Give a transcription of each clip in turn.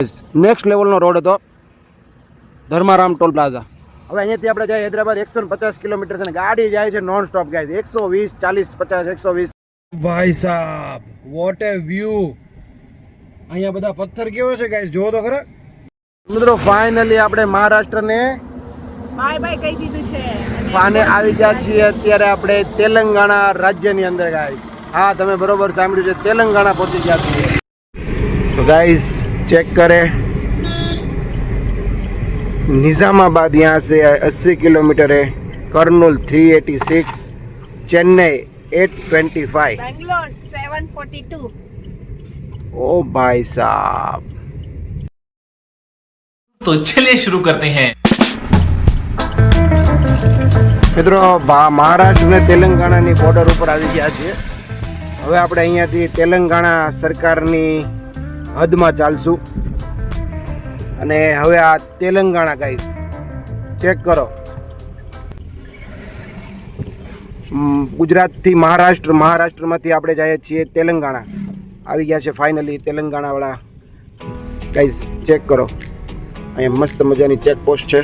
Next લેવલનો road હતો Dharmaram toll plaza. હવે અહીંયાથી આપણે જાય હૈદરાબાદ 150 કિલોમીટર છે ને ગાડી જાય છે નોન સ્ટોપ ગાઈઝ 120 40 50 120. ભાઈ સાહેબ વોટ એ વ્યૂ. અહીંયા બધા પથ્થર કેવો છે ગાઈઝ જો તો ખરા મિત્રો. ફાઇનલી આપણે મહારાષ્ટ્રને બાય બાય કહી દીધું છે પાને આવી ગયા છીએ અત્યારે આપણે તેલંગાણા રાજ્યની અંદર ગાઈઝ. હા તમે બરોબર સાંભળ્યું છે તેલંગાણા પહોંચી ગયા છીએ. तो गाइस चेक करें निज़ामाबाद यहाँ से 80 किलोमीटर है, करनूल 386, चेन्नई 825, बेंगलोर 742. ओ भाई साहब. तो चलिए शुरू करते हैं. મિત્રો મહારાષ્ટ્ર ને તેલંગાણાની બોર્ડર ઉપર આવી ગયા છીએ. હવે આપણે અહીંયાથી તેલંગાણા સરકારની હદમાં ચાલશું અને હવે આ તેલંગાણા ગાઈસ ચેક કરો. ગુજરાતથી મહારાષ્ટ્રમાંથી આપણે જઈએ છીએ તેલંગાણા. આવી ગયા છે ફાઇનલી તેલંગાણાવાળા ગાઈસ. ચેક કરો અહીંયા મસ્ત મજાની ચેકપોસ્ટ છે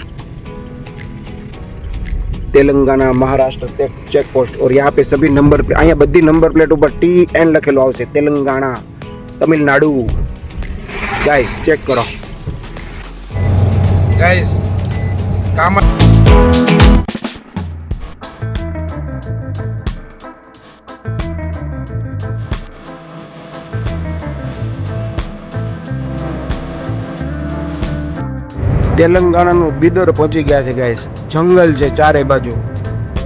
तेलंगाना महाराष्ट्र चेक पोस्ट. और यहाँ पे सभी नंबर यहाँ बदी नंबर प्लेट ऊपर TN लखेलो आवशे तेलंगाणा तमिलनाडु. गाइस चेक करो गाइस काम તેલંગાણાનું બીદર પહોંચી ગયા છે ગાઈસ. જંગલ છે ચારે બાજુ,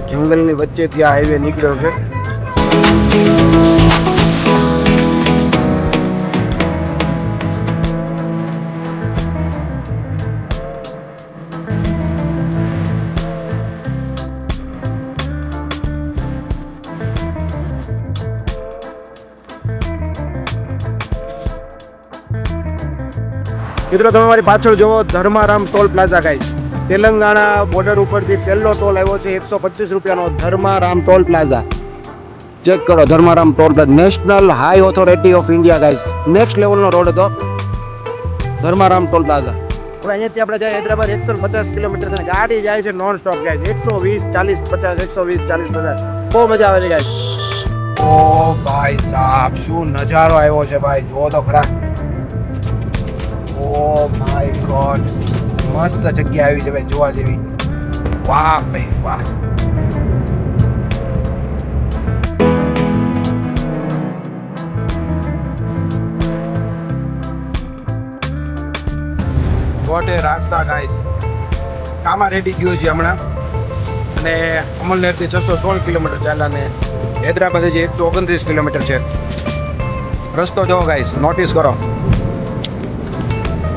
જંગલની વચ્ચેથી આ હાઈવે નીકળ્યો છે. મિત્રો તમે મારી પાછળ જોવો Dharmaram toll plaza guys. Telangana border ઉપરથી પહેલો ટોલ આવ્યો છે 125 રૂપિયાનો ધર્મારામ ટોલ પ્લાઝા. ચેક કરો Dharmaram toll plaza national high authority of India guys. Next લેવલનો રોડ હતો ધર્મારામ ટોલ પ્લાઝા. હવે અહીંયાથી આપણે જાય હૈદરાબાદ 150 કિલોમીટર છે ગાડી જાય છે નોન સ્ટોપ ગાઈસ 120 40 50 120 40 50. બહુ મજા આવે છે ગાઈસ. ઓ ભાઈ સાહેબ શું નજારો આવ્યો છે ભાઈ જો તો ખરા. ઓ માય ગોડ મસ્ત જગ્યા આવી છે ભાઈ જોવા જેવી. વાહ ભાઈ વાહ. વોટ એ રાસ્તા ગાઈસ. કામા રેડી ગયો છે હમણાં અને અમલનેરથી 616 કિલોમીટર ચાલ્યા ને હૈદરાબાદ જે 129 કિલોમીટર છે. રસ્તો જો ગાઈસ નોટિસ કરો.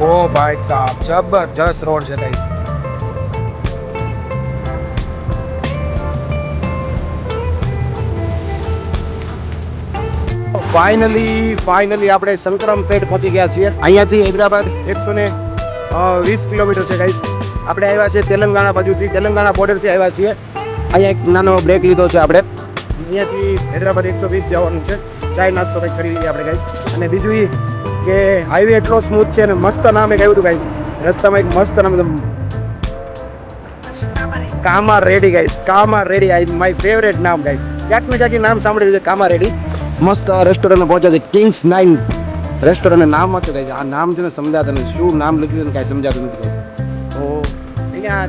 ઓ ભાઈ સાહેબ જબરજસ્ત રોડ છે ગાઈસ. ફાઇનલી આપણે સંક્રમપેટ પહોંચી ગયા છીએ. અહીંયાથી હૈદરાબાદ 120 કિલોમીટર છે ગાઈસ. આપણે આવ્યા છીએ તેલંગાણા બાજુથી, તેલંગાણા બોર્ડરથી આવ્યા છીએ. અહીંયા એક નાનો બ્રેક લીધો છે આપણે. અહીંયાથી હૈદરાબાદ 120 જવાનું છે. ચાય નાસ્તો કંઈક કરી લઈએ આપણે ગાઈસ. અને બીજું એ કે હાઈવે એટલો સ્મૂથ છે અને મસ્ત નામ એક આવ્યું હતું ગાઈસ. રસ્તામાં એક મસ્ત નામ Kamareddy guys. Kamareddy my favourite નામ ગાઈસ. ક્યાંક ને ક્યાંક નામ સાંભળ્યું છે કામા રેડી. મસ્ત રેસ્ટોરન્ટ પહોંચ્યા છે કિંગ્સ 9 રેસ્ટોરન્ટ નામ હતું ગાઈસ. આ નામ છે ને સમજાતું નથી શું નામ લખ્યું છે કાંઈ સમજાતું નથી. તો અહીંયા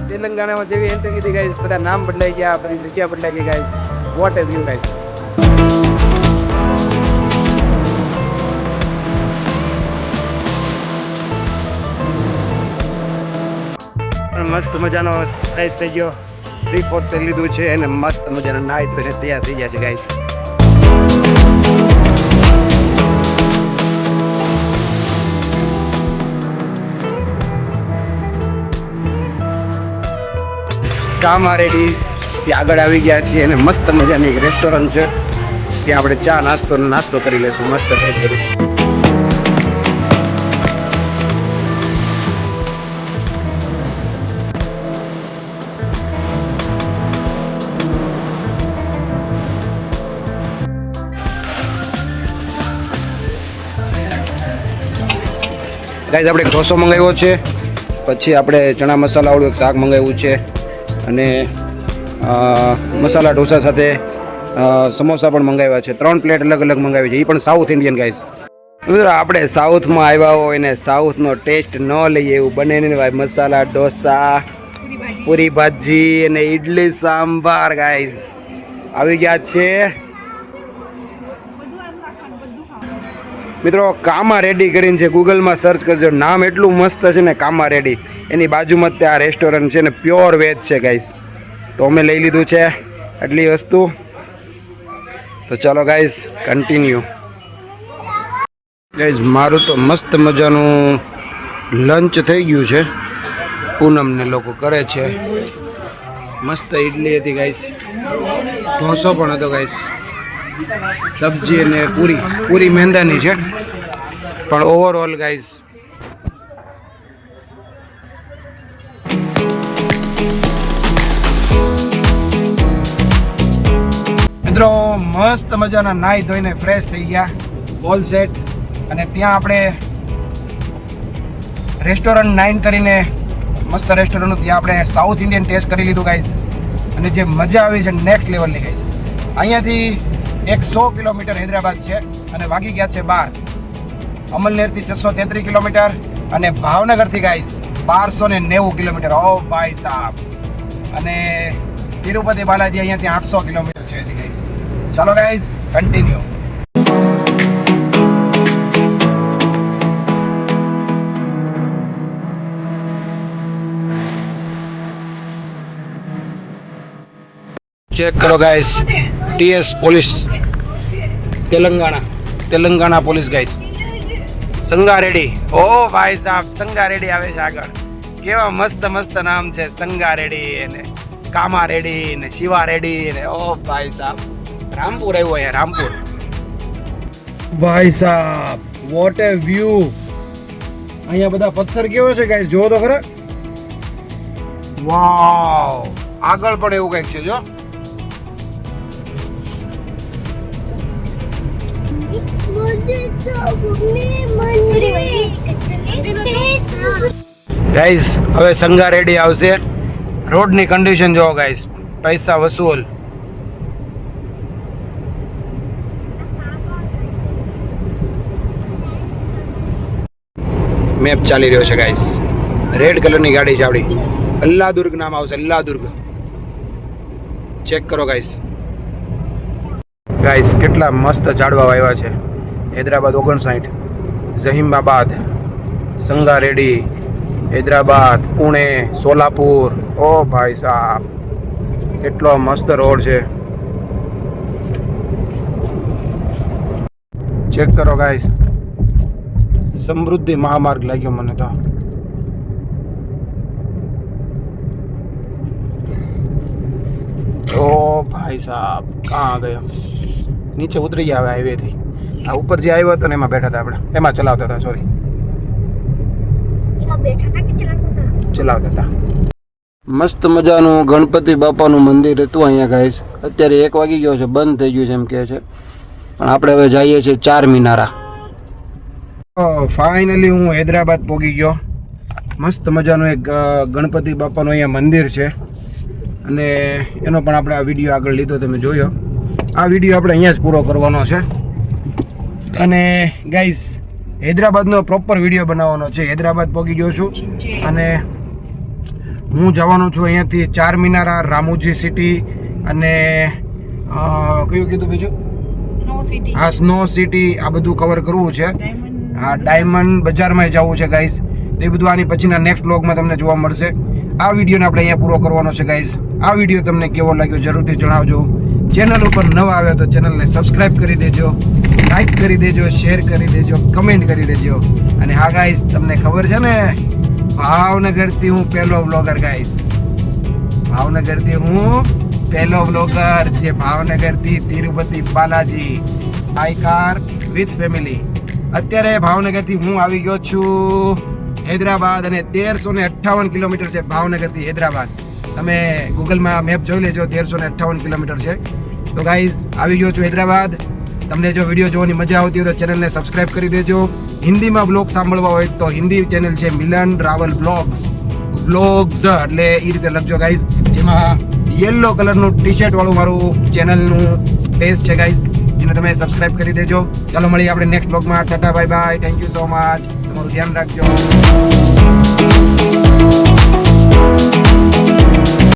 તેલંગાણામાં જેવી એન્ટ્રી કીધી ગાઈસ બધા નામ બદલાઈ ગયા, બધી જગ્યા બદલાઈ ગઈ ગાઈસ. વોટ એ વ્યૂ ગાઈસ. મસ્ત મજાનો ફ્રેશ થઈ ગયો. 3-4 પહેરી લીધું છે અને મસ્ત મજાના નાઈટ પહેરીને તૈયાર થઈ ગયા છે ગાઈસ. કામા રેડી ત્યાં આગળ આવી ગયા છીએ અને મસ્ત મજાની એક રેસ્ટોરન્ટ છે ત્યાં આપણે ચા નાસ્તો કરી લઈશું મસ્ત થઈ કરી. ગાઈઝ આપણે ઢોસો મંગાવ્યો છે, પછી આપણે ચણા મસાલાવાળું એક શાક મંગાવ્યું છે અને મસાલા ઢોસા સાથે સમોસા પણ મંગાવ્યા છે. 3 પ્લેટ અલગ અલગ મંગાવી છે, એ પણ સાઉથ ઇન્ડિયન ગાઈઝ. મિત્રો આપણે સાઉથમાં આવ્યા હોય ને સાઉથનો ટેસ્ટ ન લઈએ એવું બને ને ભાઈ. મસાલા ઢોસા, પૂરી ભાજી અને ઇડલી સાંભાર ગાઈઝ આવી ગયા છે. મિત્રો કામા રેડી કરીને છે, ગૂગલમાં સર્ચ કરજો, નામ એટલું મસ્ત છે ને કામા રેડી. એની બાજુમાં જ આ રેસ્ટોરન્ટ છે ને પ્યોર વેજ છે ગાઈઝ. તો અમે લઈ લીધું છે આટલી વસ્તુ. તો ચાલો ગાઈઝ કન્ટિન્યુ. ગાઈઝ મારું તો મસ્ત મજાનું લંચ થઈ ગયું છે. પૂનમને લોકો કરે છે. મસ્ત ઇડલી હતી ગાઈઝ, ઢોસો પણ હતો ગાઈઝ, સબ્જી અને પૂરી મેંદાની છે. પણ ઓવરઓલ ગાઈઝ મિત્રો મસ્ત મજાના નાહી ધોઈને ફ્રેશ થઈ ગયા, ઓલ સેટ. અને ત્યાં આપણે રેસ્ટોરન્ટ 9 કરીને મસ્ત રેસ્ટોરન્ટ, ત્યાં આપણે સાઉથ ઇન્ડિયન ટેસ્ટ કરી લીધું ગાઈઝ. અને જે મજા આવી છે નેક્સ્ટ લેવલની ગાઈઝ. અહીંયાથી 100 કિલોમીટર હૈદરાબાદ છે અને વાગી ગયા છે 12. અમલનેરથી 633 કિલોમીટર અને ભાવનગરથી ગાઈઝ 1290 કિલોમીટર. ઓ ભાઈ સાહેબ. અને તિરુપતિ બાલાજી અહીંયાથી 800 કિલોમીટર છે ગાઈઝ. ચાલો ગાઈઝ કન્ટિન્યુ. ચેક કરો guys, TS police Telangana police guys. Sangareddy. ઓ ભાઈ સાહેબ, સંગારેડી આવે છે આગળ. કેવા મસ્ત મસ્ત નામ છે, સંગારેડી ને કામા રેડી ને શિવા રેડી ને. ઓ ભાઈ સાહેબ, રામપુર આવ્યો અહીંયા, રામપુર. ભાઈ સાહેબ વોટ એ વ્યૂ. અહીંયા બધા પથ્થર કેવો છે ગાઈસ, જોવો તો ખરા. વાવ, આગળ પણ એવું કંઈક છે જો. ગાઈસ હવે સંગારેડી આવશે. રોડની કન્ડિશન જોવો ગાઈસ, પૈસા વસૂલ. મેપ ચાલી રહ્યો છે ગાઈસ. રેડ કલરની ગાડી છે આપણી. અલ્લાદુર્ગ નામ આવશે, અલ્લાદુર્ગ. ચેક કરો ગાઈસ. ગાઈસ કેટલા મસ્ત ઝાડવા વાવ્યા છે. હૈદરાબાદ 59, ઝહીમાબાદ, સંગારેડી, હૈદરાબાદ, પુણે, સોલાપુર. ઓ ભાઈ સાહેબ કેટલો મસ્ત રોડ છે. ચેક કરો ગાઈસ, સમૃદ્ધિ મહામાર્ગ લાગ્યો મને તો. ઓ ભાઈ સાહેબ કहाँ ગયો. નીચે ઉતરી ગયા હવે હાઈવેથી. આ ઉપર જે આવ્યો હતો ને એમાં બેઠા હતા આપણે, એમાં ચલાવતા હતા. સોરી, ચલાવતા હતા. મસ્ત મજાનું ગણપતિ બાપાનું મંદિર હતું અહીંયા ગાઈસ. અત્યારે 1 વાગી ગયો છે, બંધ થઈ ગયું છે એમ કહે છે. પણ આપણે હવે જઈએ છીએ 4 મિનારા. ફાઇનલી હું હૈદરાબાદ પહોંચી ગયો. મસ્ત મજાનું એક ગણપતિ બાપાનું અહીંયા મંદિર છે અને એનો પણ આપણે આ વિડીયો આગળ લીધો, તમે જોયો. આ વિડીયો આપણે અહીંયા જ પૂરો કરવાનો છે. અને ગાઈસ હૈદરાબાદનો પ્રોપર વિડીયો બનાવવાનો છે. હૈદરાબાદ પહોંચી ગયો છું અને હું જવાનો છું અહીંયાથી 4 મિનારા, રામોજી સિટી અને કયું કીધું બીજું? હા, સ્નો સિટી. આ બધું કવર કરવું છે. હા, ડાયમંડ બજારમાં જવું છે ગાઈસ. એ બધું આની પછીના નેક્સ્ટ વ્લોગમાં તમને જોવા મળશે. આ વિડીયોને આપણે અહીંયા પૂરો કરવાનો છે ગાઈસ. આ વિડીયો તમને કેવો લાગ્યો જરૂરથી જણાવજો. ચેનલ ઉપર નવા આવ્યા તો ચેનલને સબસ્ક્રાઇબ કરી દેજો, લાઈક કરી દેજો, શેર કરી દેજો, કમેન્ટ કરી દેજો. અને હા ગાઈસ, તમને ખબર છે ને ભાવનગરથી હું પહેલો વ્લોગર ગાઈસ. ભાવનગરથી હું પહેલો વ્લોગર જે ભાવનગરથી Tirupati Balaji by car with family. અત્યારે ભાવનગરથી હું આવી ગયો છું હૈદરાબાદ અને 1358 કિલોમીટર છે ભાવનગરથી હૈદરાબાદ. તમે ગૂગલમાં મેપ જોઈ લેજો, 1358 કિલોમીટર છે. તો ગાઈઝ આવી ગયો છું હૈદરાબાદ. તમને જો વિડીયો જોવાની મજા આવતી હોય તો ચેનલને સબસ્ક્રાઇબ કરી દેજો. હિન્દીમાં બ્લોગ સાંભળવા હોય તો હિન્દી ચેનલ છે મિલન રાવલ બ્લોગ્સ એટલે એ રીતે લખજો ગાઈઝ. જેમાં યલો કલરનું ટી શર્ટ વાળું મારું ચેનલનું પેજ છે ગાઈઝ, જેને તમે સબસ્ક્રાઇબ કરી દેજો. ચાલો મળીએ આપણે નેક્સ્ટ બ્લોગમાં. Tata bye bye, thank you so much, તમારું ધ્યાન રાખજો.